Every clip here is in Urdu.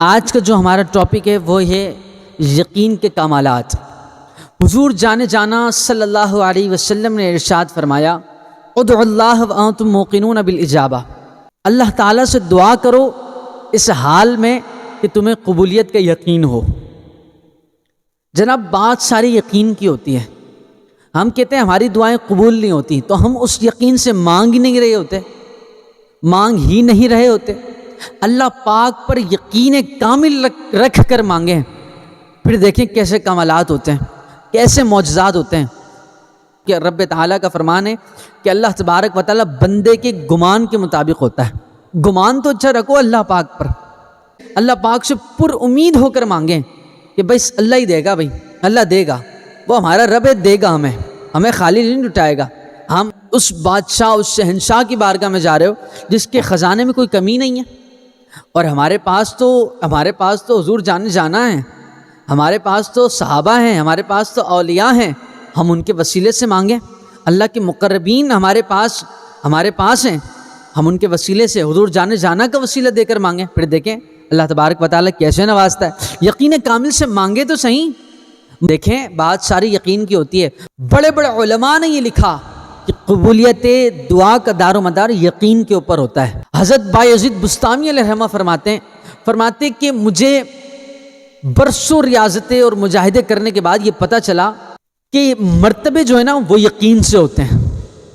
آج کا جو ہمارا ٹاپک ہے وہ ہے یقین کے کمالات۔ حضور جانے جانا صلی اللہ علیہ وسلم نے ارشاد فرمایا، ادعوا اللہ وانتم موقنون بالاجابہ، اللہ تعالیٰ سے دعا کرو اس حال میں کہ تمہیں قبولیت کا یقین ہو۔ جناب بات ساری یقین کی ہوتی ہے۔ ہم کہتے ہیں ہماری دعائیں قبول نہیں ہوتی، تو ہم اس یقین سے مانگ ہی نہیں رہے ہوتے، مانگ ہی نہیں رہے ہوتے۔ اللہ پاک پر یقین کامل رکھ کر مانگیں، پھر دیکھیں کیسے کمالات ہوتے ہیں، کیسے معجزات ہوتے ہیں۔ کہ رب تعالیٰ کا فرمان ہے کہ اللہ تبارک و تعالیٰ بندے کے گمان کے مطابق ہوتا ہے۔ گمان تو اچھا رکھو اللہ پاک پر، اللہ پاک سے پر امید ہو کر مانگیں کہ بس اللہ ہی دے گا، بھائی اللہ دے گا، وہ ہمارا رب ہے، دے گا، ہمیں خالی نہیں لٹائے گا۔ ہم اس بادشاہ، اس شہنشاہ کی بارگاہ میں جا رہے ہو جس کے خزانے میں کوئی کمی نہیں ہے، اور ہمارے پاس تو حضور جانا ہے، ہمارے پاس تو صحابہ ہیں، ہمارے پاس تو اولیاء ہیں، ہم ان کے وسیلے سے مانگیں۔ اللہ کے مقربین ہمارے پاس ہیں، ہم ان کے وسیلے سے حضور جانا کا وسیلہ دے کر مانگیں، پھر دیکھیں اللہ تبارک و تعالیٰ کیسے نوازتا ہے۔ یقین کامل سے مانگے تو صحیح۔ دیکھیں بات ساری یقین کی ہوتی ہے۔ بڑے بڑے علماء نے یہ لکھا کہ قبولیت دعا کا دار و مدار یقین کے اوپر ہوتا ہے۔ حضرت بایزید بستامی علیہ الرحمہ فرماتے کہ مجھے برسوں ریاضتیں اور مجاہدے کرنے کے بعد یہ پتہ چلا کہ مرتبے جو ہے نا وہ یقین سے ہوتے ہیں۔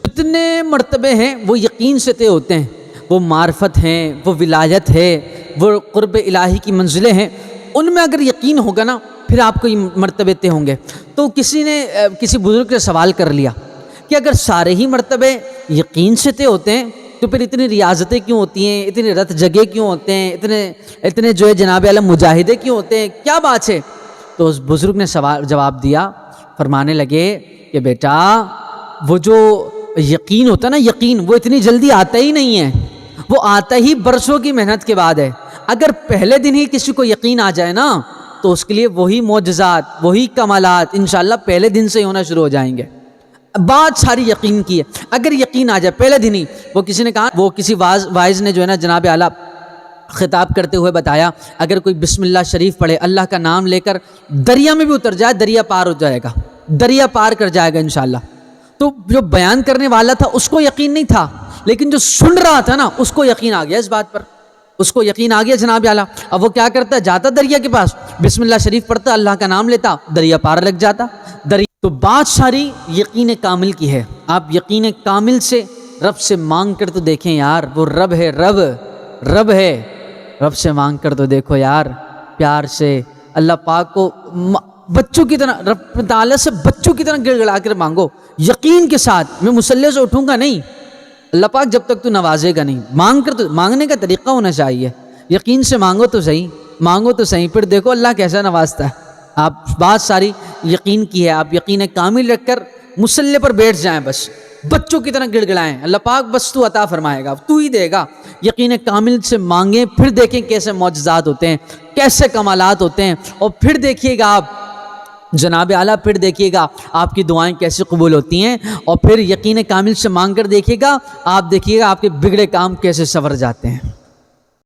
جتنے مرتبے ہیں وہ یقین سے طے ہوتے ہیں، وہ معرفت ہیں، وہ ولایت ہے، وہ قرب الہی کی منزلیں ہیں، ان میں اگر یقین ہوگا نا پھر آپ کو یہ مرتبے طے ہوں گے۔ تو کسی بزرگ سے سوال کر لیا کہ اگر سارے ہی مرتبے یقین سے طے ہوتے ہیں تو پھر اتنی ریاضتیں کیوں ہوتی ہیں، اتنے رت جگے کیوں ہوتے ہیں، اتنے جو ہے جناب عالم مجاہدے کیوں ہوتے ہیں، کیا بات ہے؟ تو اس بزرگ نے جواب دیا، فرمانے لگے کہ بیٹا وہ جو یقین ہوتا ہے نا، یقین وہ اتنی جلدی آتا ہی نہیں ہے، وہ آتا ہی برسوں کی محنت کے بعد ہے۔ اگر پہلے دن ہی کسی کو یقین آ جائے نا تو اس کے لیے وہی معجزات، وہی کمالات انشاءاللہ پہلے دن سے ہی ہونا شروع ہو جائیں گے۔ بات ساری یقین کی ہے۔ اگر یقین آ جائے پہلے دن ہی، وہ کسی نے کہا، وہ کسی واعظ نے جو ہے نا جناب اعلیٰ خطاب کرتے ہوئے بتایا، اگر کوئی بسم اللہ شریف پڑھے، اللہ کا نام لے کر دریا میں بھی اتر جائے، دریا پار ہو جائے گا، دریا پار کر جائے گا انشاءاللہ۔ تو جو بیان کرنے والا تھا اس کو یقین نہیں تھا، لیکن جو سن رہا تھا نا اس کو یقین آ گیا، اس بات پر اس کو یقین آ گیا جناب اعلیٰ۔ اب وہ کیا کرتا، جاتا دریا کے پاس، بسم اللہ شریف پڑھتا، اللہ کا نام لیتا، دریا پار لگ جاتا۔ تو بات ساری یقین کامل کی ہے۔ آپ یقین کامل سے رب سے مانگ کر تو دیکھیں یار، وہ رب ہے، رب ہے، رب سے مانگ کر تو دیکھو یار، پیار سے اللہ پاک کو بچوں کی طرح، رب تعالیٰ سے بچوں کی طرح گڑ گڑا کر مانگو، یقین کے ساتھ۔ میں مصلی سے اٹھوں گا نہیں، اللہ پاک جب تک تو نوازے گا نہیں۔ مانگنے کا طریقہ ہونا چاہیے، یقین سے مانگو تو صحیح، پھر دیکھو اللہ کیسا نوازتا ہے۔ آپ بات ساری یقین کی ہے، آپ یقین کامل رکھ کر مصلی پر بیٹھ جائیں، بس بچوں کی طرح گڑ گڑائیں، اللہ پاک بس تو عطا فرمائے گا، تو ہی دے گا۔ یقین کامل سے مانگیں، پھر دیکھیں کیسے معجزات ہوتے ہیں، کیسے کمالات ہوتے ہیں، اور پھر دیکھیے گا آپ جناب اعلیٰ، پھر دیکھیے گا آپ کی دعائیں کیسے قبول ہوتی ہیں، اور پھر یقین کامل سے مانگ کر دیکھیے گا، آپ دیکھیے گا آپ کے بگڑے کام کیسے سنور جاتے ہیں۔